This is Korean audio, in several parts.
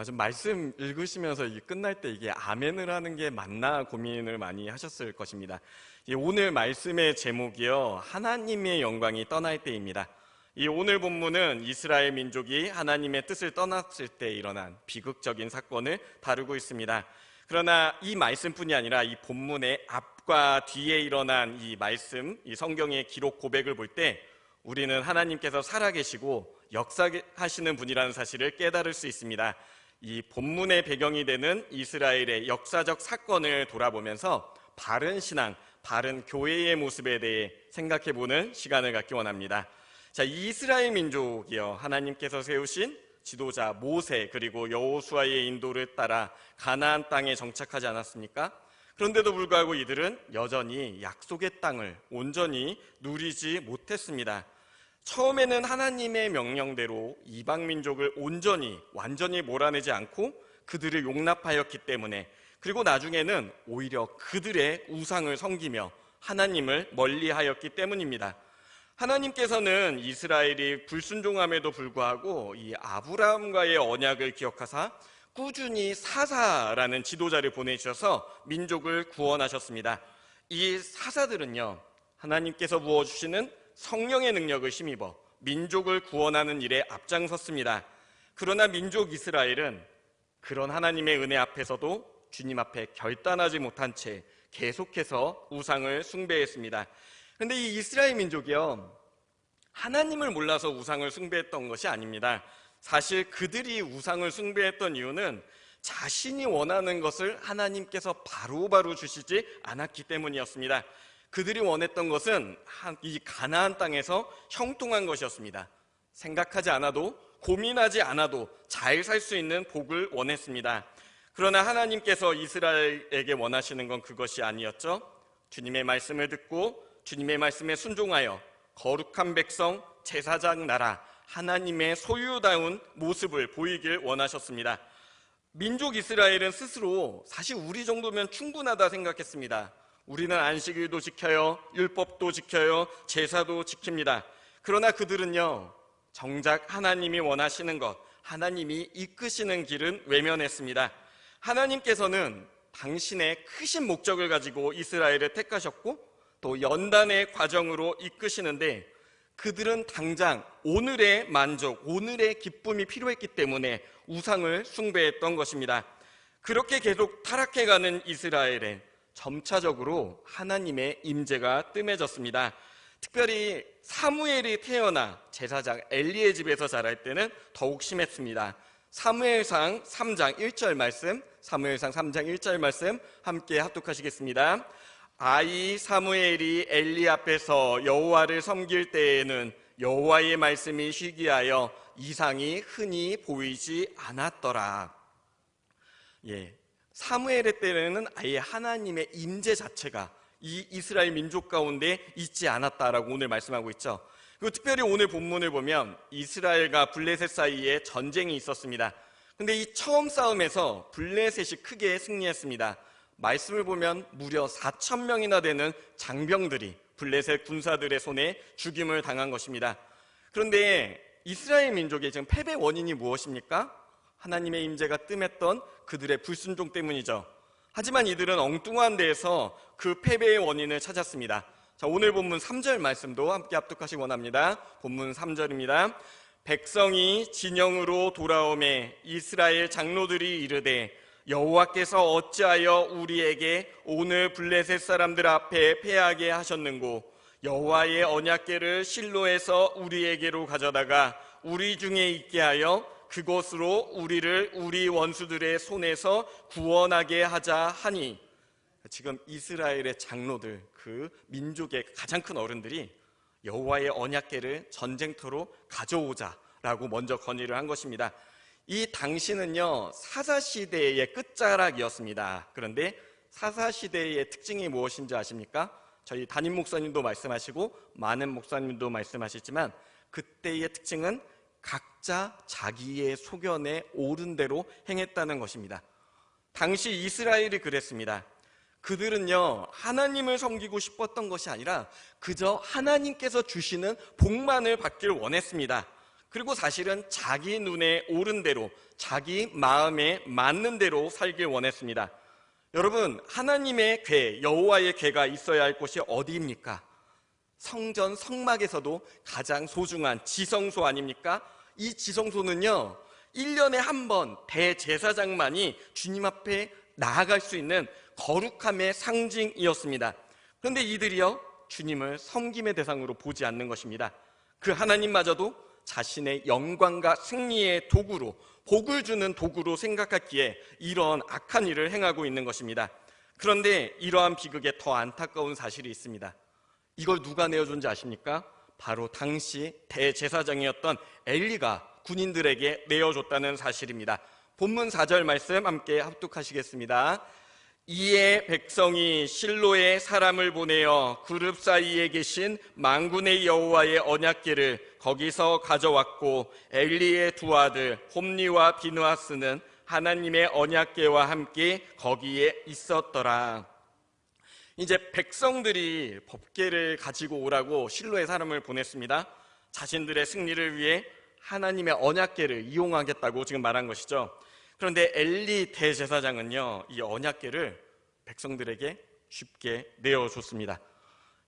맞아, 말씀 읽으시면서 이 끝날 때 이게 아멘을 하는 게 맞나 고민을 많이 하셨을 것입니다. 오늘 말씀의 제목이요, 하나님의 영광이 떠날 때입니다. 이 오늘 본문은 이스라엘 민족이 하나님의 뜻을 떠났을 때 일어난 비극적인 사건을 다루고 있습니다. 그러나 이 말씀뿐이 아니라 이 본문의 앞과 뒤에 일어난 이 말씀, 이 성경의 기록 고백을 볼 때 우리는 하나님께서 살아계시고 역사하시는 분이라는 사실을 깨달을 수 있습니다. 이 본문의 배경이 되는 이스라엘의 역사적 사건을 돌아보면서 바른 신앙, 바른 교회의 모습에 대해 생각해보는 시간을 갖기 원합니다. 자, 이 이스라엘 민족이요, 하나님께서 세우신 지도자 모세 그리고 여호수아의 인도를 따라 가나안 땅에 정착하지 않았습니까? 그런데도 불구하고 이들은 여전히 약속의 땅을 온전히 누리지 못했습니다. 처음에는 하나님의 명령대로 이방 민족을 완전히 몰아내지 않고 그들을 용납하였기 때문에, 그리고 나중에는 오히려 그들의 우상을 섬기며 하나님을 멀리하였기 때문입니다. 하나님께서는 이스라엘이 불순종함에도 불구하고 이 아브라함과의 언약을 기억하사 꾸준히 사사라는 지도자를 보내주셔서 민족을 구원하셨습니다. 이 사사들은요, 하나님께서 부어주시는 성령의 능력을 힘입어 민족을 구원하는 일에 앞장섰습니다. 그러나 민족 이스라엘은 그런 하나님의 은혜 앞에서도 주님 앞에 결단하지 못한 채 계속해서 우상을 숭배했습니다. 그런데 이 이스라엘 민족이요, 하나님을 몰라서 우상을 숭배했던 것이 아닙니다. 사실 그들이 우상을 숭배했던 이유는 자신이 원하는 것을 하나님께서 바로바로 주시지 않았기 때문이었습니다. 그들이 원했던 것은 이 가나안 땅에서 형통한 것이었습니다. 생각하지 않아도, 고민하지 않아도 잘 살 수 있는 복을 원했습니다. 그러나 하나님께서 이스라엘에게 원하시는 건 그것이 아니었죠. 주님의 말씀을 듣고 주님의 말씀에 순종하여 거룩한 백성, 제사장 나라, 하나님의 소유다운 모습을 보이길 원하셨습니다. 민족 이스라엘은 스스로 사실 우리 정도면 충분하다 생각했습니다. 우리는 안식일도 지켜요, 율법도 지켜요, 제사도 지킵니다. 그러나 그들은요, 정작 하나님이 원하시는 것, 하나님이 이끄시는 길은 외면했습니다. 하나님께서는 당신의 크신 목적을 가지고 이스라엘을 택하셨고 또 연단의 과정으로 이끄시는데, 그들은 당장 오늘의 만족, 오늘의 기쁨이 필요했기 때문에 우상을 숭배했던 것입니다. 그렇게 계속 타락해가는 이스라엘에 점차적으로 하나님의 임재가 뜸해졌습니다. 특별히 사무엘이 태어나 제사장 엘리의 집에서 자랄 때는 더욱 심했습니다. 사무엘상 3장 1절 말씀, 사무엘상 3장 1절 말씀 함께 합독하시겠습니다. 아이 사무엘이 엘리 앞에서 여호와를 섬길 때에는 여호와의 말씀이 희귀하여 이상이 흔히 보이지 않았더라. 사무엘의 때에는 아예 하나님의 임재 자체가 이 이스라엘 민족 가운데 있지 않았다라고 오늘 말씀하고 있죠. 그리고 특별히 오늘 본문을 보면 이스라엘과 블레셋 사이에 전쟁이 있었습니다. 근데 이 처음 싸움에서 블레셋이 크게 승리했습니다. 말씀을 보면 무려 4,000명이나 되는 장병들이 블레셋 군사들의 손에 죽임을 당한 것입니다. 그런데 이스라엘 민족의 지금 패배 원인이 무엇입니까? 하나님의 임재가 뜸했던 그들의 불순종 때문이죠. 하지만 이들은 엉뚱한 데에서 그 패배의 원인을 찾았습니다. 자, 오늘 본문 3절 말씀도 함께 합독하시기 원합니다. 본문 3절입니다. 백성이 진영으로 돌아오매 이스라엘 장로들이 이르되 여호와께서 어찌하여 우리에게 오늘 블레셋 사람들 앞에 패하게 하셨는고, 여호와의 언약궤를 실로에서 우리에게로 가져다가 우리 중에 있게 하여 그곳으로 우리를 우리 원수들의 손에서 구원하게 하자 하니. 지금 이스라엘의 장로들, 그 민족의 가장 큰 어른들이 여호와의 언약궤를 전쟁터로 가져오자라고 먼저 건의를 한 것입니다. 이 당시는요, 사사시대의 끝자락이었습니다. 그런데 사사시대의 특징이 무엇인지 아십니까? 저희 담임 목사님도 말씀하시고 많은 목사님도 말씀하시지만 그때의 특징은 각자 자기의 소견에 옳은 대로 행했다는 것입니다. 당시 이스라엘이 그랬습니다. 그들은요, 하나님을 섬기고 싶었던 것이 아니라 그저 하나님께서 주시는 복만을 받길 원했습니다. 그리고 사실은 자기 눈에 옳은 대로, 자기 마음에 맞는 대로 살길 원했습니다. 여러분, 하나님의 궤, 여호와의 궤가 있어야 할 곳이 어디입니까? 성전 성막에서도 가장 소중한 지성소 아닙니까? 이 지성소는요, 1년에 한 번 대제사장만이 주님 앞에 나아갈 수 있는 거룩함의 상징이었습니다. 그런데 이들이요, 주님을 섬김의 대상으로 보지 않는 것입니다. 그 하나님마저도 자신의 영광과 승리의 도구로, 복을 주는 도구로 생각했기에 이런 악한 일을 행하고 있는 것입니다. 그런데 이러한 비극에 더 안타까운 사실이 있습니다. 이걸 누가 내어준지 아십니까? 바로 당시 대제사장이었던 엘리가 군인들에게 내어줬다는 사실입니다. 본문 4절 말씀 함께 합독하시겠습니다. 이에 백성이 실로에 사람을 보내어 그룹 사이에 계신 만군의 여호와의 언약궤를 거기서 가져왔고, 엘리의 두 아들 홈니와 비느하스는 하나님의 언약궤와 함께 거기에 있었더라. 이제 백성들이 법궤를 가지고 오라고 실로에 사람을 보냈습니다. 자신들의 승리를 위해 하나님의 언약궤를 이용하겠다고 지금 말한 것이죠. 그런데 엘리 대제사장은요, 이 언약궤를 백성들에게 쉽게 내어줬습니다.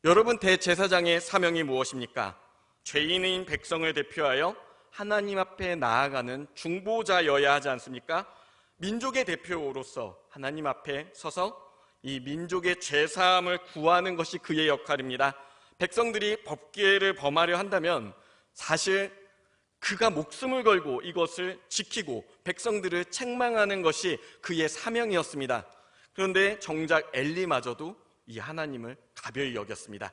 여러분, 대제사장의 사명이 무엇입니까? 죄인인 백성을 대표하여 하나님 앞에 나아가는 중보자여야 하지 않습니까? 민족의 대표로서 하나님 앞에 서서 이 민족의 죄사함을 구하는 것이 그의 역할입니다. 백성들이 법궤를 범하려 한다면 사실 그가 목숨을 걸고 이것을 지키고 백성들을 책망하는 것이 그의 사명이었습니다. 그런데 정작 엘리마저도 이 하나님을 가벼이 여겼습니다.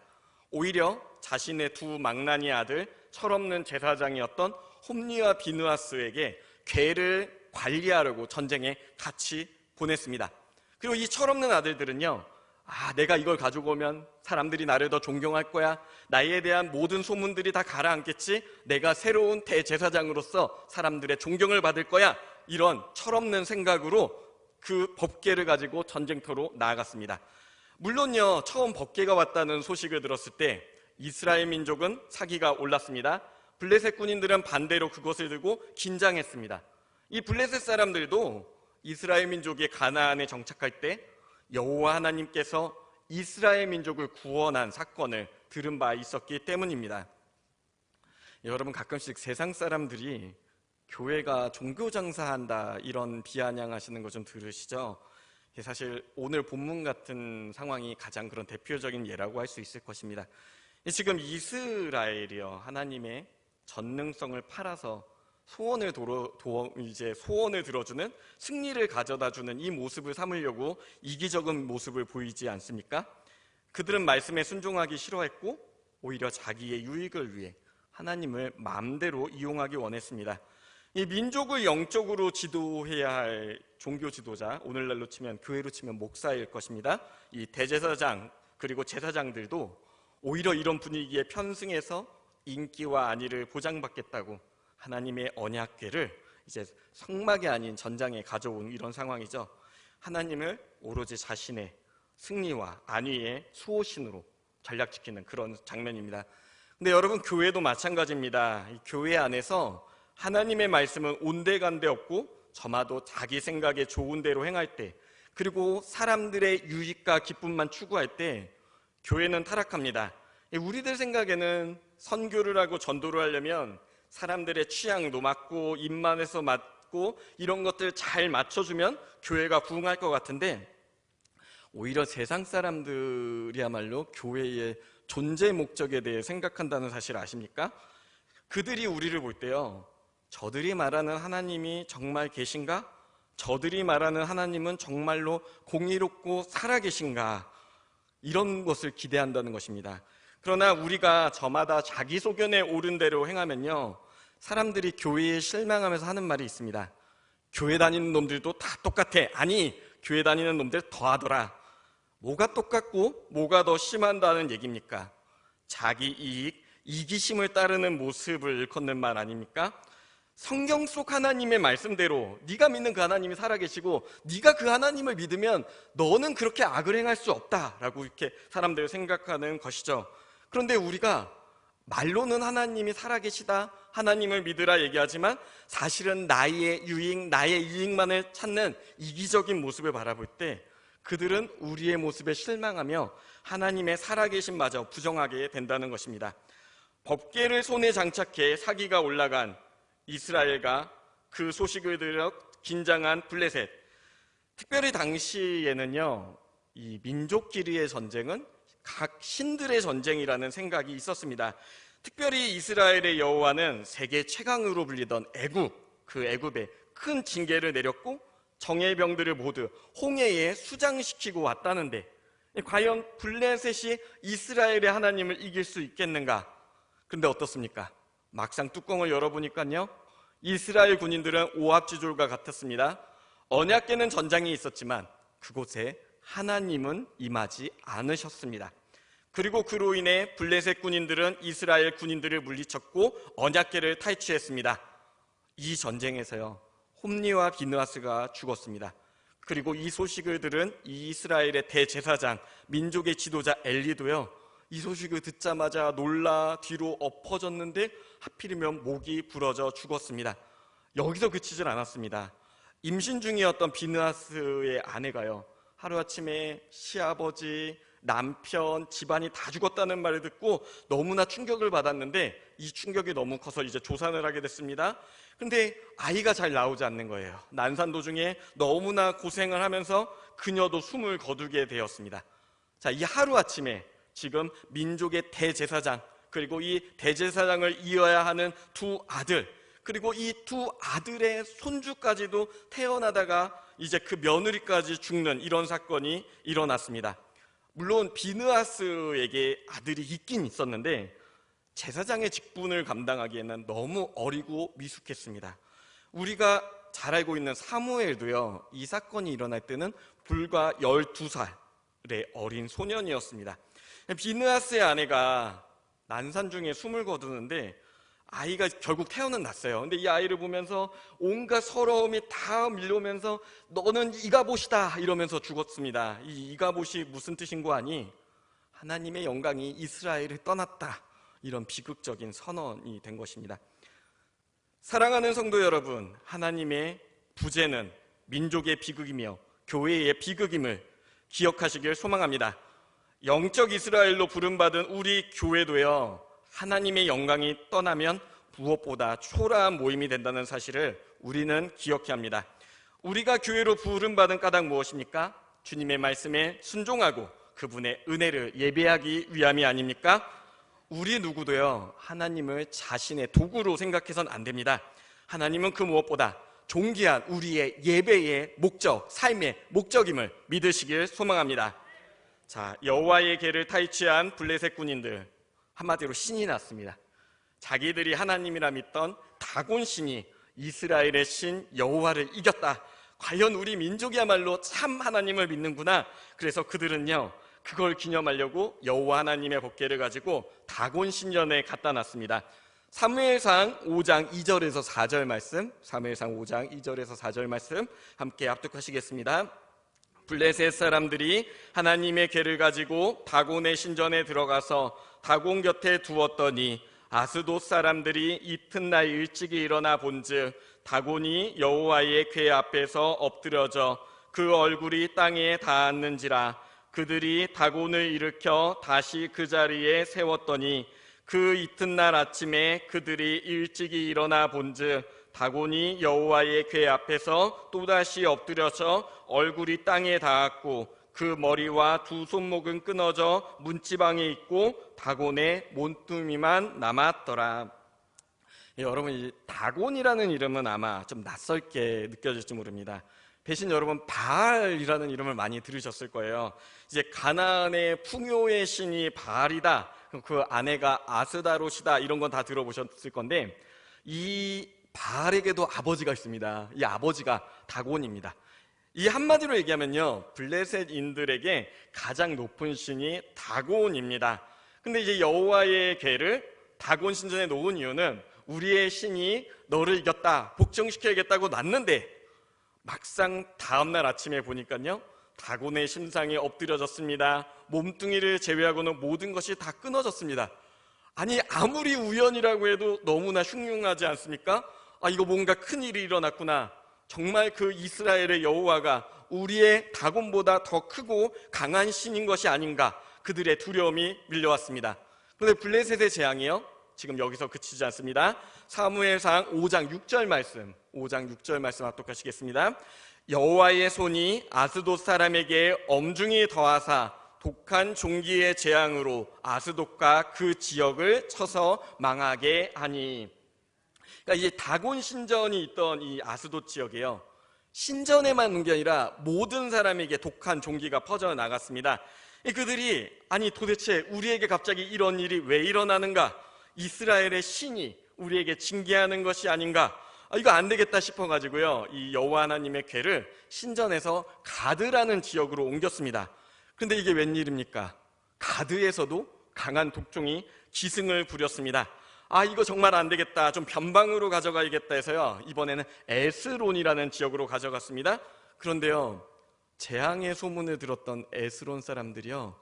오히려 자신의 두 망나니 아들, 철없는 제사장이었던 홈니와 비느하스에게 궤를 관리하려고 전쟁에 같이 보냈습니다. 그리고 이 철없는 아들들은요, 내가 이걸 가지고 오면 사람들이 나를 더 존경할 거야, 나에 대한 모든 소문들이 다 가라앉겠지, 내가 새로운 대제사장으로서 사람들의 존경을 받을 거야, 이런 철없는 생각으로 그 법궤를 가지고 전쟁터로 나아갔습니다. 물론요, 처음 법궤가 왔다는 소식을 들었을 때 이스라엘 민족은 사기가 올랐습니다. 블레셋 군인들은 반대로 그것을 들고 긴장했습니다. 이 블레셋 사람들도 이스라엘 민족이 가나안에 정착할 때 여호와 하나님께서 이스라엘 민족을 구원한 사건을 들은 바 있었기 때문입니다. 여러분, 가끔씩 세상 사람들이 교회가 종교 장사한다 이런 비아냥하시는 거 좀 들으시죠? 사실 오늘 본문 같은 상황이 가장 그런 대표적인 예라고 할 수 있을 것입니다. 지금 이스라엘이요, 하나님의 전능성을 팔아서 소원을 들어주는, 승리를 가져다주는 이 모습을 삼으려고 이기적인 모습을 보이지 않습니까? 그들은 말씀에 순종하기 싫어했고 오히려 자기의 유익을 위해 하나님을 마음대로 이용하기 원했습니다. 이 민족을 영적으로 지도해야 할 종교 지도자, 오늘날로 치면 교회로 치면 목사일 것입니다. 이 대제사장 그리고 제사장들도 오히려 이런 분위기에 편승해서 인기와 안위를 보장받겠다고 하나님의 언약궤를 이제 성막이 아닌 전장에 가져온 이런 상황이죠. 하나님을 오로지 자신의 승리와 안위의 수호신으로 전략지키는 그런 장면입니다. 근데 여러분, 교회도 마찬가지입니다. 이 교회 안에서 하나님의 말씀은 온데간데 없고 저마다 자기 생각에 좋은 대로 행할 때, 그리고 사람들의 유익과 기쁨만 추구할 때 교회는 타락합니다. 우리들 생각에는 선교를 하고 전도를 하려면 사람들의 취향도 맞고 입맛에서 맞고 이런 것들 잘 맞춰주면 교회가 부흥할 것 같은데, 오히려 세상 사람들이야말로 교회의 존재 목적에 대해 생각한다는 사실 아십니까? 그들이 우리를 볼 때요, 저들이 말하는 하나님이 정말 계신가? 저들이 말하는 하나님은 정말로 공의롭고 살아계신가? 이런 것을 기대한다는 것입니다. 그러나 우리가 저마다 자기 소견에 옳은 대로 행하면요, 사람들이 교회에 실망하면서 하는 말이 있습니다. 교회 다니는 놈들도 다 똑같아. 아니, 교회 다니는 놈들 더하더라. 뭐가 똑같고 뭐가 더 심한다는 얘기입니까? 자기 이익, 이기심을 따르는 모습을 일컫는 말 아닙니까? 성경 속 하나님의 말씀대로 네가 믿는 그 하나님이 살아계시고 네가 그 하나님을 믿으면 너는 그렇게 악을 행할 수 없다라고 이렇게 사람들이 생각하는 것이죠. 그런데 우리가 말로는 하나님이 살아계시다, 하나님을 믿으라 얘기하지만 사실은 나의 유익, 나의 이익만을 찾는 이기적인 모습을 바라볼 때 그들은 우리의 모습에 실망하며 하나님의 살아계심마저 부정하게 된다는 것입니다. 법궤를 손에 장착해 사기가 올라간 이스라엘과 그 소식을 들어 긴장한 블레셋. 특별히 당시에는요, 이 민족끼리의 전쟁은 각 신들의 전쟁이라는 생각이 있었습니다. 특별히 이스라엘의 여호와는 세계 최강으로 불리던 애굽, 그 애굽에 큰 징계를 내렸고 정예병들을 모두 홍해에 수장시키고 왔다는데 과연 블레셋이 이스라엘의 하나님을 이길 수 있겠는가? 근데 어떻습니까? 막상 뚜껑을 열어보니까요, 이스라엘 군인들은 오합지졸과 같았습니다. 언약궤는 전장에 있었지만 그곳에 하나님은 임하지 않으셨습니다. 그리고 그로 인해 블레셋 군인들은 이스라엘 군인들을 물리쳤고 언약궤를 탈취했습니다. 이 전쟁에서요, 홈리와 비느하스가 죽었습니다. 그리고 이 소식을 들은 이스라엘의 대제사장, 민족의 지도자 엘리도요, 이 소식을 듣자마자 놀라 뒤로 엎어졌는데 하필이면 목이 부러져 죽었습니다. 여기서 그치질 않았습니다. 임신 중이었던 비느하스의 아내가요, 하루아침에 시아버지, 남편, 집안이 다 죽었다는 말을 듣고 너무나 충격을 받았는데 이 충격이 너무 커서 이제 조산을 하게 됐습니다. 근데 아이가 잘 나오지 않는 거예요. 난산 도중에 너무나 고생을 하면서 그녀도 숨을 거두게 되었습니다. 자, 이 하루아침에 지금 민족의 대제사장, 그리고 이 대제사장을 이어야 하는 두 아들, 그리고 이 두 아들의 손주까지도 태어나다가 이제 그 며느리까지 죽는 이런 사건이 일어났습니다. 물론 비느하스에게 아들이 있긴 있었는데 제사장의 직분을 감당하기에는 너무 어리고 미숙했습니다. 우리가 잘 알고 있는 사무엘도요, 이 사건이 일어날 때는 불과 12살의 어린 소년이었습니다. 비느하스의 아내가 난산 중에 숨을 거두는데 아이가 결국 태어는 났어요. 근데 이 아이를 보면서 온갖 서러움이 다 밀려오면서 너는 이가봇이다 이러면서 죽었습니다. 이 이가봇이 무슨 뜻인 거 아니? 하나님의 영광이 이스라엘을 떠났다, 이런 비극적인 선언이 된 것입니다. 사랑하는 성도 여러분, 하나님의 부재는 민족의 비극이며 교회의 비극임을 기억하시길 소망합니다. 영적 이스라엘로 부름받은 우리 교회도요, 하나님의 영광이 떠나면 무엇보다 초라한 모임이 된다는 사실을 우리는 기억해야 합니다. 우리가 교회로 부름받은 까닭 무엇입니까? 주님의 말씀에 순종하고 그분의 은혜를 예배하기 위함이 아닙니까? 우리 누구도요, 하나님을 자신의 도구로 생각해서는 안 됩니다. 하나님은 그 무엇보다 존귀한 우리의 예배의 목적, 삶의 목적임을 믿으시길 소망합니다. 자, 여호와의 궤를 탈취한 블레셋 군인들, 한마디로 신이 났습니다. 자기들이 하나님이라 믿던 다곤 신이 이스라엘의 신 여호와를 이겼다. 과연 우리 민족이야말로 참 하나님을 믿는구나. 그래서 그들은요, 그걸 기념하려고 여호와 하나님의 법궤를 가지고 다곤 신전에 갖다 놨습니다. 사무엘상 5장 2절에서 4절 말씀, 사무엘상 5장 2절에서 4절 말씀 함께 합독하시겠습니다. 블레셋 사람들이 하나님의 궤를 가지고 다곤의 신전에 들어가서 다곤 곁에 두었더니 아스돗 사람들이 이튿날 일찍이 일어나 본즉 다곤이 여호와의 궤 앞에서 엎드려져 그 얼굴이 땅에 닿았는지라. 그들이 다곤을 일으켜 다시 그 자리에 세웠더니 그 이튿날 아침에 그들이 일찍이 일어나 본즉 다곤이 여호와의 궤 앞에서 또다시 엎드려서 얼굴이 땅에 닿았고 그 머리와 두 손목은 끊어져 문지방에 있고 다곤의 몸뚱이만 남았더라. 여러분, 이 다곤이라는 이름은 아마 좀 낯설게 느껴질지 모릅니다. 대신 여러분, 바알이라는 이름을 많이 들으셨을 거예요. 이제 가나안의 풍요의 신이 바알이다, 그 아내가 아스다롯이다, 이런 건 다 들어보셨을 건데 이 바알에게도 아버지가 있습니다. 이 아버지가 다곤입니다. 이 한마디로 얘기하면요, 블레셋인들에게 가장 높은 신이 다곤입니다. 근데 이제 여호와의 궤를 다곤 신전에 놓은 이유는 우리의 신이 너를 이겼다, 복종시켜야겠다고 놨는데 막상 다음날 아침에 보니까요, 다곤의 심상이 엎드려졌습니다. 몸뚱이를 제외하고는 모든 것이 다 끊어졌습니다. 아니 아무리 우연이라고 해도 너무나 흉흉하지 않습니까? 이거 뭔가 큰일이 일어났구나. 정말 그 이스라엘의 여호와가 우리의 다곤보다 더 크고 강한 신인 것이 아닌가, 그들의 두려움이 밀려왔습니다. 그런데 블레셋의 재앙이요, 지금 여기서 그치지 않습니다. 사무엘상 5장 6절 말씀, 5장 6절 말씀 합독하시겠습니다. 여호와의 손이 아스돗 사람에게 엄중히 더하사 독한 종기의 재앙으로 아스돗과 그 지역을 쳐서 망하게 하니. 그러니까 이제 다곤 신전이 있던 이 아스돗 지역이에요, 신전에만 있는 게 아니라 모든 사람에게 독한 종기가 퍼져나갔습니다. 그들이 아니 도대체 우리에게 갑자기 이런 일이 왜 일어나는가, 이스라엘의 신이 우리에게 징계하는 것이 아닌가, 이거 안 되겠다 싶어가지고요, 이 여호와 하나님의 궤를 신전에서 가드라는 지역으로 옮겼습니다. 그런데 이게 웬일입니까? 가드에서도 강한 독종이 기승을 부렸습니다. 이거 정말 안 되겠다, 좀 변방으로 가져가야겠다 해서요, 이번에는 에스론이라는 지역으로 가져갔습니다. 그런데요, 재앙의 소문을 들었던 에스론 사람들이요,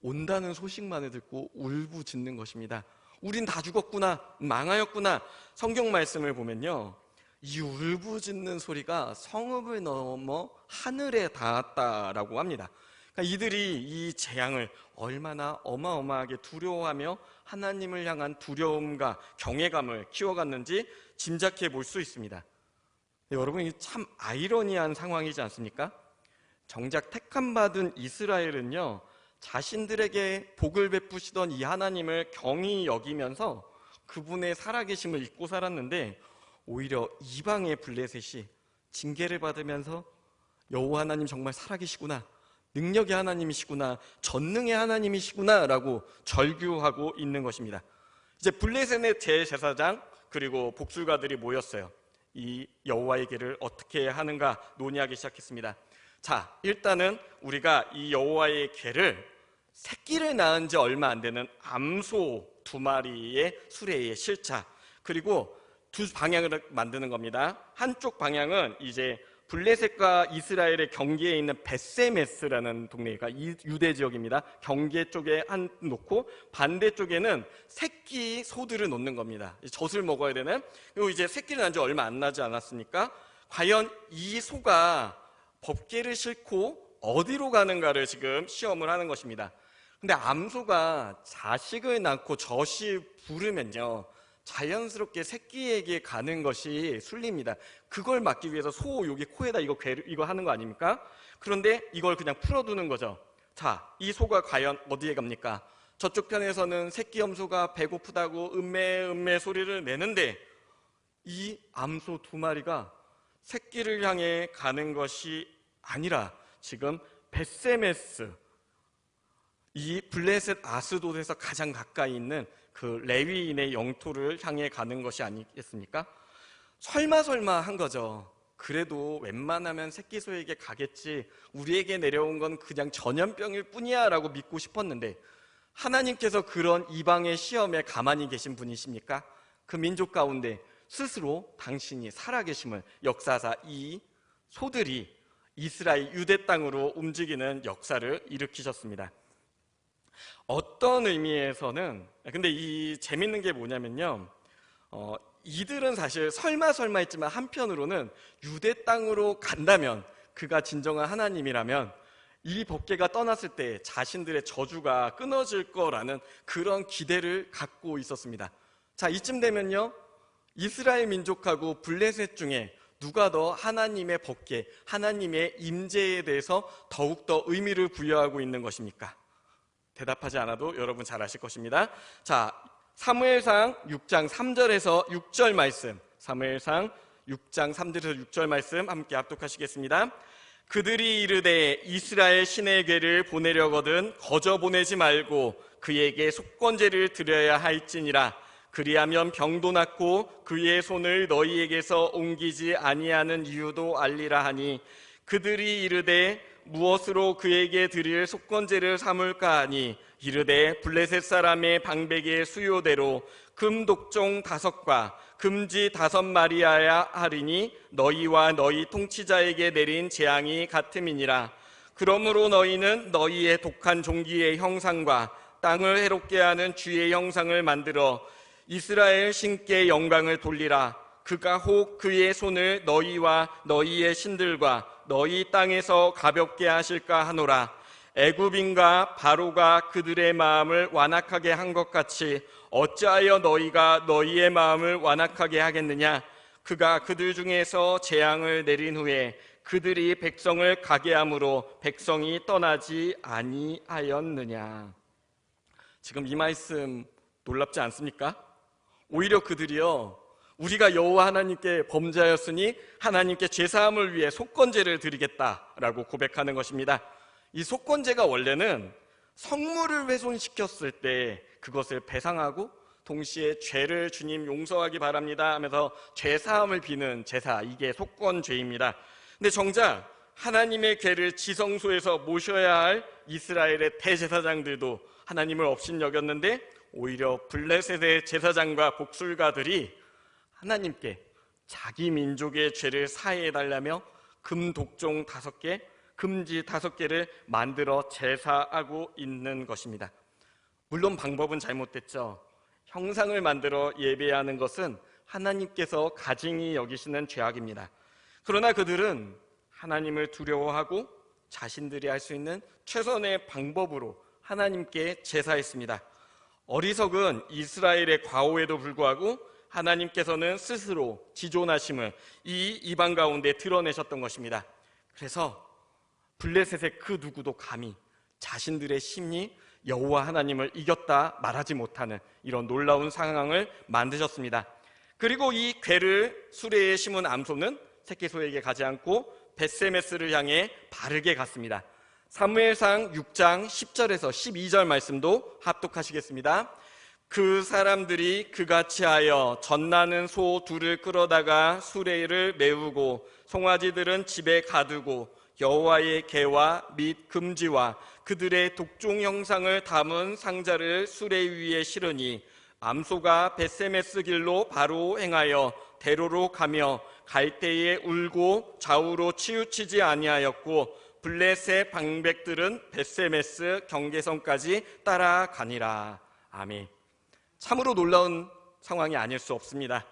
온다는 소식만을 듣고 울부짖는 것입니다. 우린 다 죽었구나, 망하였구나. 성경 말씀을 보면요, 이 울부짖는 소리가 성읍을 넘어 하늘에 닿았다라고 합니다. 그러니까 이들이 이 재앙을 얼마나 어마어마하게 두려워하며 하나님을 향한 두려움과 경외감을 키워갔는지 짐작해 볼 수 있습니다. 여러분, 이게 참 아이러니한 상황이지 않습니까? 정작 택함받은 이스라엘은요, 자신들에게 복을 베푸시던 이 하나님을 경히 여기면서 그분의 살아계심을 잊고 살았는데, 오히려 이방의 블레셋이 징계를 받으면서 여호와 하나님 정말 살아계시구나, 능력의 하나님이시구나, 전능의 하나님이시구나 라고 절규하고 있는 것입니다. 이제 블레셋의 대제사장 그리고 복술가들이 모였어요. 이 여호와의 궤를 어떻게 하는가 논의하기 시작했습니다. 자, 일단은 우리가 이 여호와의 궤를 새끼를 낳은 지 얼마 안 되는 암소 2마리의 수레에 실자, 그리고 두 방향을 만드는 겁니다. 한쪽 방향은 이제 블레셋과 이스라엘의 경계에 있는 벳세메스라는 동네가 유대 지역입니다. 경계 쪽에 놓고 반대쪽에는 새끼 소들을 놓는 겁니다. 젖을 먹어야 되는. 그리고 이제 새끼를 낳은 지 얼마 안 나지 않았습니까? 과연 이 소가 법궤를 싣고 어디로 가는가를 지금 시험을 하는 것입니다. 근데 암소가 자식을 낳고 젖이 부르면요, 자연스럽게 새끼에게 가는 것이 순리입니다. 그걸 막기 위해서 소 여기 코에다 이거 하는 거 아닙니까? 그런데 이걸 그냥 풀어두는 거죠. 자, 이 소가 과연 어디에 갑니까? 저쪽 편에서는 새끼 염소가 배고프다고 음메 소리를 내는데 이 암소 2마리가 새끼를 향해 가는 것이 아니라 지금 벳세메스, 이 블레셋 아스돗에서 가장 가까이 있는 그 레위인의 영토를 향해 가는 것이 아니겠습니까? 설마 한 거죠. 그래도 웬만하면 새끼 소에게 가겠지, 우리에게 내려온 건 그냥 전염병일 뿐이야 라고 믿고 싶었는데, 하나님께서 그런 이방의 시험에 가만히 계신 분이십니까? 그 민족 가운데 스스로 당신이 살아계심을 역사하사 이 소들이 이스라엘 유대 땅으로 움직이는 역사를 일으키셨습니다. 어떤 의미에서는, 근데 이 재밌는 게 뭐냐면요, 이들은 사실 설마 했지만 한편으로는 유대 땅으로 간다면, 그가 진정한 하나님이라면 이 법궤가 떠났을 때 자신들의 저주가 끊어질 거라는 그런 기대를 갖고 있었습니다. 자, 이쯤 되면요, 이스라엘 민족하고 블레셋 중에 누가 더 하나님의 법궤, 하나님의 임재에 대해서 더욱더 의미를 부여하고 있는 것입니까? 대답하지 않아도 여러분 잘 아실 것입니다. 자, 사무엘상 6장 3절에서 6절 말씀, 사무엘상 6장 3절에서 6절 말씀 함께 합독하시겠습니다. 그들이 이르되 이스라엘 신의 궤를 보내려거든 거저 보내지 말고 그에게 속건제를 드려야 할지니라. 그리하면 병도 낫고 그의 손을 너희에게서 옮기지 아니하는 이유도 알리라 하니, 그들이 이르되 무엇으로 그에게 드릴 속건제를 삼을까 하니, 이르되 블레셋 사람의 방백의 수요대로 금독종 5과 금지 5마리아야 하리니 너희와 너희 통치자에게 내린 재앙이 같음이니라. 그러므로 너희는 너희의 독한 종기의 형상과 땅을 해롭게 하는 주의 형상을 만들어 이스라엘 신께 영광을 돌리라. 그가 혹 그의 손을 너희와 너희의 신들과 너희 땅에서 가볍게 하실까 하노라. 애굽인과 바로가 그들의 마음을 완악하게 한 것 같이 어찌하여 너희가 너희의 마음을 완악하게 하겠느냐. 그가 그들 중에서 재앙을 내린 후에 그들이 백성을 가게 함으로 백성이 떠나지 아니하였느냐. 지금 이 말씀 놀랍지 않습니까? 오히려 그들이요, 우리가 여호와 하나님께 범죄하였으니 하나님께 제사함을 위해 속건제를 드리겠다라고 고백하는 것입니다. 이 속건제가 원래는 성물을 훼손시켰을 때 그것을 배상하고 동시에 죄를 주님 용서하기 바랍니다 하면서 죄사함을 비는 제사, 이게 속건죄입니다. 근데 정작 하나님의 궤를 지성소에서 모셔야 할 이스라엘의 대제사장들도 하나님을 업신여겼는데 오히려 블레셋의 제사장과 복술가들이 하나님께 자기 민족의 죄를 사해달라며 금독종 5개, 금지 5개를 만들어 제사하고 있는 것입니다. 물론 방법은 잘못됐죠. 형상을 만들어 예배하는 것은 하나님께서 가증히 여기시는 죄악입니다. 그러나 그들은 하나님을 두려워하고 자신들이 할 수 있는 최선의 방법으로 하나님께 제사했습니다. 어리석은 이스라엘의 과오에도 불구하고 하나님께서는 스스로 지존하심을 이 이방 가운데 드러내셨던 것입니다. 그래서 블레셋의 그 누구도 감히 자신들의 심히 여호와 하나님을 이겼다 말하지 못하는 이런 놀라운 상황을 만드셨습니다. 그리고 이 궤를 수레에 심은 암소는 새끼소에게 가지 않고 벳세메스를 향해 바르게 갔습니다. 사무엘상 6장 10절에서 12절 말씀도 합독하시겠습니다. 그 사람들이 그같이 하여 젖나는 소 2를 끌어다가 수레를 메우고 송아지들은 집에 가두고 여호와의 궤와 및 금지와 그들의 독종 형상을 담은 상자를 수레 위에 실으니 암소가 벳세메스 길로 바로 행하여 대로로 가며 갈 때에 울고 좌우로 치우치지 아니하였고 블레셋 방백들은 벳세메스 경계선까지 따라가니라. 아멘. 참으로 놀라운 상황이 아닐 수 없습니다.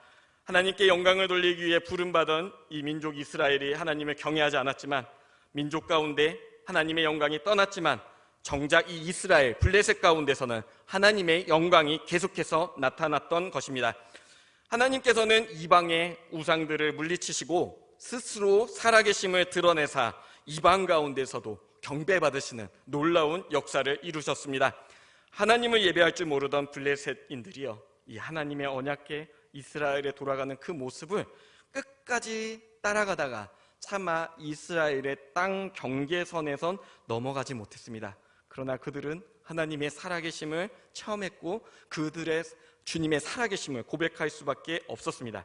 하나님께 영광을 돌리기 위해 부름받은 이 민족 이스라엘이 하나님을 경외하지 않았지만, 민족 가운데 하나님의 영광이 떠났지만 정작 이 이스라엘 블레셋 가운데서는 하나님의 영광이 계속해서 나타났던 것입니다. 하나님께서는 이방의 우상들을 물리치시고 스스로 살아계심을 드러내사 이방 가운데서도 경배받으시는 놀라운 역사를 이루셨습니다. 하나님을 예배할 줄 모르던 블레셋인들이요, 이 하나님의 언약궤 이스라엘에 돌아가는 그 모습을 끝까지 따라가다가 차마 이스라엘의 땅 경계선에선 넘어가지 못했습니다. 그러나 그들은 하나님의 살아계심을 체험했고 그들의 주님의 살아계심을 고백할 수밖에 없었습니다.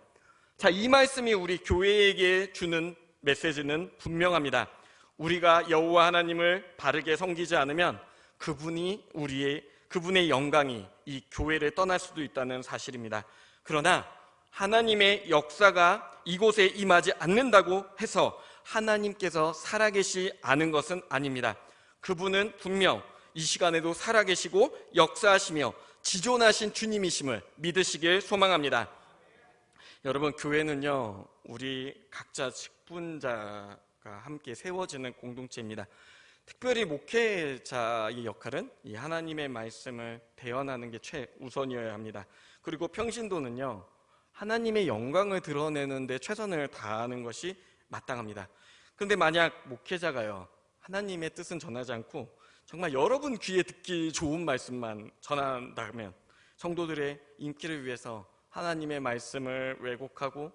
자, 이 말씀이 우리 교회에게 주는 메시지는 분명합니다. 우리가 여호와 하나님을 바르게 섬기지 않으면 그분의 영광이 이 교회를 떠날 수도 있다는 사실입니다. 그러나 하나님의 역사가 이곳에 임하지 않는다고 해서 하나님께서 살아계시 않은 것은 아닙니다. 그분은 분명 이 시간에도 살아계시고 역사하시며 지존하신 주님이심을 믿으시길 소망합니다. 여러분, 교회는요, 우리 각자 직분자가 함께 세워지는 공동체입니다. 특별히 목회자의 역할은 이 하나님의 말씀을 대언하는 게 최우선이어야 합니다. 그리고 평신도는요, 하나님의 영광을 드러내는 데 최선을 다하는 것이 마땅합니다. 그런데 만약 목회자가요, 하나님의 뜻은 전하지 않고 정말 여러분 귀에 듣기 좋은 말씀만 전한다면, 성도들의 인기를 위해서 하나님의 말씀을 왜곡하고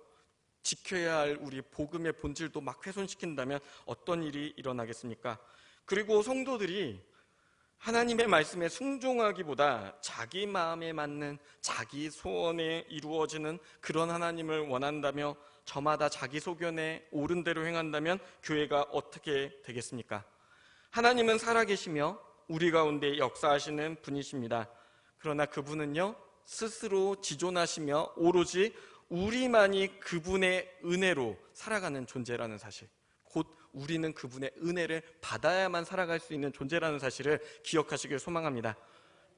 지켜야 할 우리 복음의 본질도 막 훼손시킨다면 어떤 일이 일어나겠습니까? 그리고 성도들이 하나님의 말씀에 순종하기보다 자기 마음에 맞는 자기 소원에 이루어지는 그런 하나님을 원한다며 저마다 자기 소견에 옳은 대로 행한다면 교회가 어떻게 되겠습니까? 하나님은 살아계시며 우리 가운데 역사하시는 분이십니다. 그러나 그분은요, 스스로 지존하시며 오로지 우리만이 그분의 은혜로 살아가는 존재라는 사실, 곧 우리는 그분의 은혜를 받아야만 살아갈 수 있는 존재라는 사실을 기억하시길 소망합니다.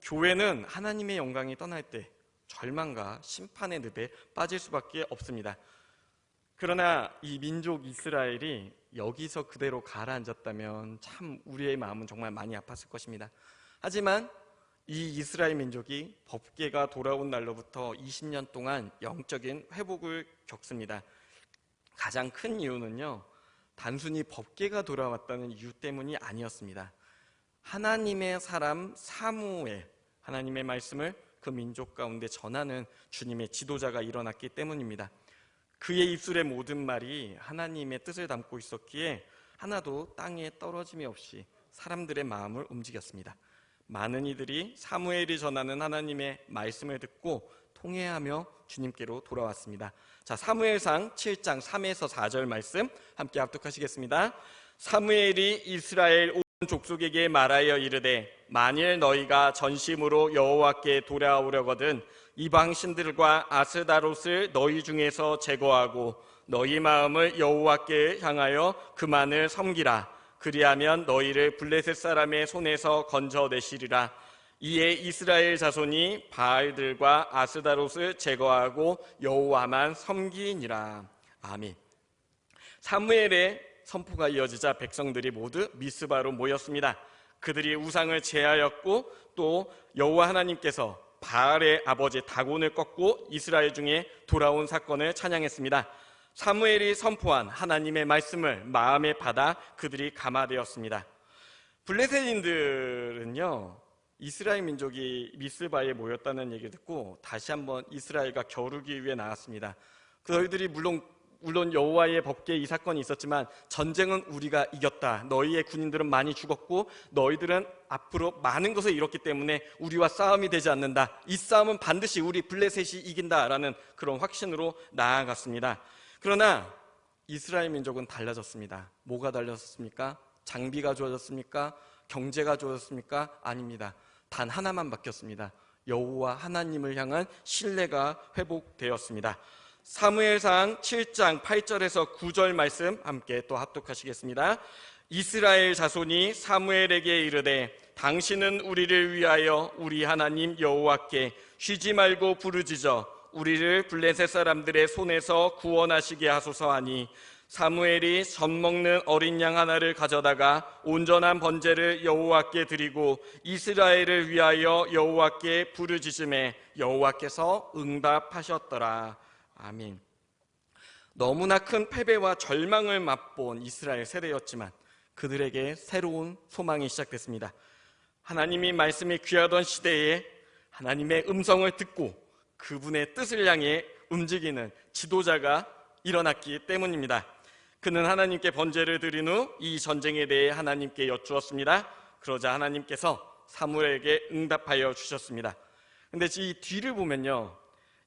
교회는 하나님의 영광이 떠날 때 절망과 심판의 늪에 빠질 수밖에 없습니다. 그러나 이 민족 이스라엘이 여기서 그대로 가라앉았다면 참 우리의 마음은 정말 많이 아팠을 것입니다. 하지만 이 이스라엘 민족이 법궤가 돌아온 날로부터 20년 동안 영적인 회복을 겪습니다. 가장 큰 이유는요, 단순히 법궤가 돌아왔다는 이유 때문이 아니었습니다. 하나님의 사람 사무엘, 하나님의 말씀을 그 민족 가운데 전하는 주님의 지도자가 일어났기 때문입니다. 그의 입술의 모든 말이 하나님의 뜻을 담고 있었기에 하나도 땅에 떨어짐이 없이 사람들의 마음을 움직였습니다. 많은 이들이 사무엘이 전하는 하나님의 말씀을 듣고 통회하며 주님께로 돌아왔습니다. 자, 사무엘상 7장 3에서 4절 말씀 함께 합독하시겠습니다. 사무엘이 이스라엘 온 족속에게 말하여 이르되 만일 너희가 전심으로 여호와께 돌아오려거든 이방 신들과 아스다롯을 너희 중에서 제거하고 너희 마음을 여호와께 향하여 그만을 섬기라. 그리하면 너희를 블레셋 사람의 손에서 건져내시리라. 이에 이스라엘 자손이 바알들과 아스다롯을 제거하고 여호와만 섬기니라. 아멘. 사무엘의 선포가 이어지자 백성들이 모두 미스바로 모였습니다. 그들이 우상을 제하였고 또 여호와 하나님께서 바알의 아버지 다곤을 꺾고 이스라엘 중에 돌아온 사건을 찬양했습니다. 사무엘이 선포한 하나님의 말씀을 마음에 받아 그들이 감화되었습니다. 블레셋인들은요, 이스라엘 민족이 미스바에 모였다는 얘기를 듣고 다시 한번 이스라엘과 겨루기 위해 나왔습니다. 너희들이 물론 여호와의 법궤에 이 사건이 있었지만 전쟁은 우리가 이겼다. 너희의 군인들은 많이 죽었고 너희들은 앞으로 많은 것을 잃었기 때문에 우리와 싸움이 되지 않는다. 이 싸움은 반드시 우리 블레셋이 이긴다라는 그런 확신으로 나아갔습니다. 그러나 이스라엘 민족은 달라졌습니다. 뭐가 달라졌습니까? 장비가 좋아졌습니까? 경제가 좋아졌습니까? 아닙니다. 단 하나만 바뀌었습니다. 여호와 하나님을 향한 신뢰가 회복되었습니다. 사무엘상 7장 8절에서 9절 말씀 함께 또 합독하시겠습니다. 이스라엘 자손이 사무엘에게 이르되 당신은 우리를 위하여 우리 하나님 여호와께 쉬지 말고 부르짖어 우리를 블레셋 사람들의 손에서 구원하시게 하소서 하니 사무엘이 젖 먹는 어린 양 하나를 가져다가 온전한 번제를 여호와께 드리고 이스라엘을 위하여 여호와께 부르짖음에 여호와께서 응답하셨더라. 아멘. 너무나 큰 패배와 절망을 맛본 이스라엘 세대였지만 그들에게 새로운 소망이 시작됐습니다. 하나님이 말씀이 귀하던 시대에 하나님의 음성을 듣고 그분의 뜻을 향해 움직이는 지도자가 일어났기 때문입니다. 그는 하나님께 번제를 드린 후 이 전쟁에 대해 하나님께 여쭈었습니다. 그러자 하나님께서 사무엘에게 응답하여 주셨습니다. 근데 이 뒤를 보면요,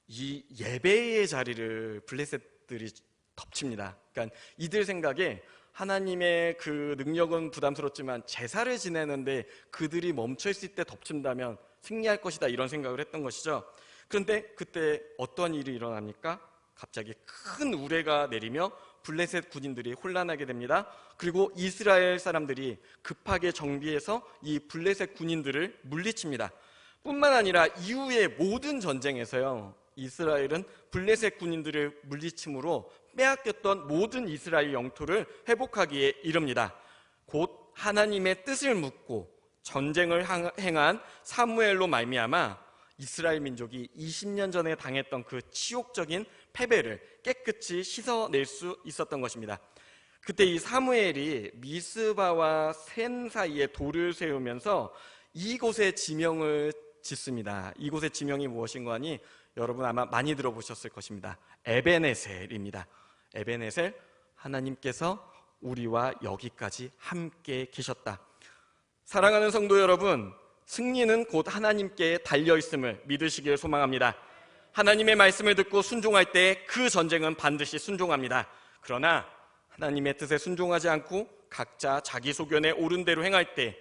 이 예배의 자리를 블레셋들이 덮칩니다. 그러니까 이들 생각에 하나님의 그 능력은 부담스럽지만 제사를 지내는데 그들이 멈춰있을 때 덮친다면 승리할 것이다, 이런 생각을 했던 것이죠. 그런데 그때 어떤 일이 일어납니까? 갑자기 큰 우레가 내리며 블레셋 군인들이 혼란하게 됩니다. 그리고 이스라엘 사람들이 급하게 정비해서 이 블레셋 군인들을 물리칩니다. 뿐만 아니라 이후의 모든 전쟁에서요, 이스라엘은 블레셋 군인들을 물리침으로 빼앗겼던 모든 이스라엘 영토를 회복하기에 이릅니다. 곧 하나님의 뜻을 묻고 전쟁을 행한 사무엘로 말미암아 이스라엘 민족이 20년 전에 당했던 그 치욕적인 패배를 깨끗이 씻어낼 수 있었던 것입니다. 그때 이 사무엘이 미스바와 센 사이에 돌을 세우면서 이곳에 지명을 짓습니다. 이곳의 지명이 무엇인가 하니 여러분 아마 많이 들어보셨을 것입니다. 에베네셀입니다. 에베네셀, 하나님께서 우리와 여기까지 함께 계셨다. 사랑하는 성도 여러분, 승리는 곧 하나님께 달려있음을 믿으시길 소망합니다. 하나님의 말씀을 듣고 순종할 때 그 전쟁은 반드시 순종합니다. 그러나 하나님의 뜻에 순종하지 않고 각자 자기 소견에 옳은 대로 행할 때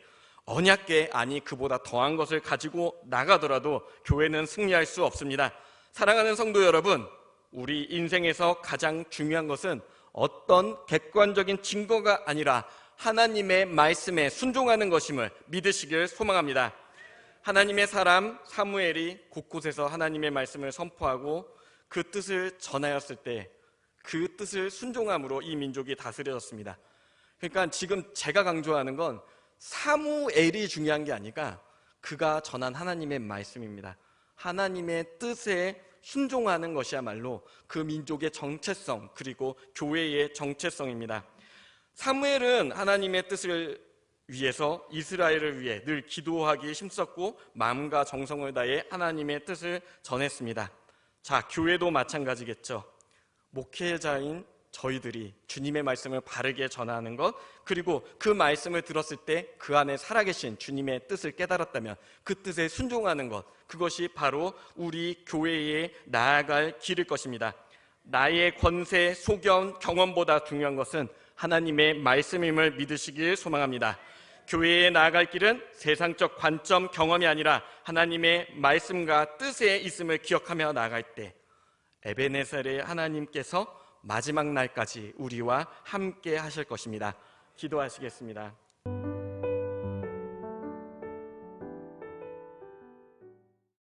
언약궤, 아니 그보다 더한 것을 가지고 나가더라도 교회는 승리할 수 없습니다. 사랑하는 성도 여러분, 우리 인생에서 가장 중요한 것은 어떤 객관적인 증거가 아니라 하나님의 말씀에 순종하는 것임을 믿으시길 소망합니다. 하나님의 사람 사무엘이 곳곳에서 하나님의 말씀을 선포하고 그 뜻을 전하였을 때 그 뜻을 순종함으로 이 민족이 다스려졌습니다. 그러니까 지금 제가 강조하는 건 사무엘이 중요한 게 아니라 그가 전한 하나님의 말씀입니다. 하나님의 뜻에 순종하는 것이야말로 그 민족의 정체성 그리고 교회의 정체성입니다. 사무엘은 하나님의 뜻을 위해서 이스라엘을 위해 늘 기도하기 힘썼고 마음과 정성을 다해 하나님의 뜻을 전했습니다. 자, 교회도 마찬가지겠죠. 목회자인 저희들이 주님의 말씀을 바르게 전하는 것, 그리고 그 말씀을 들었을 때 그 안에 살아계신 주님의 뜻을 깨달았다면 그 뜻에 순종하는 것, 그것이 바로 우리 교회에 나아갈 길일 것입니다. 나의 권세, 소견, 경험보다 중요한 것은 하나님의 말씀임을 믿으시길 소망합니다. 교회에 나아갈 길은 세상적 관점, 경험이 아니라 하나님의 말씀과 뜻에 있음을 기억하며 나아갈 때 에베네셀의 하나님께서 마지막 날까지 우리와 함께 하실 것입니다. 기도하시겠습니다.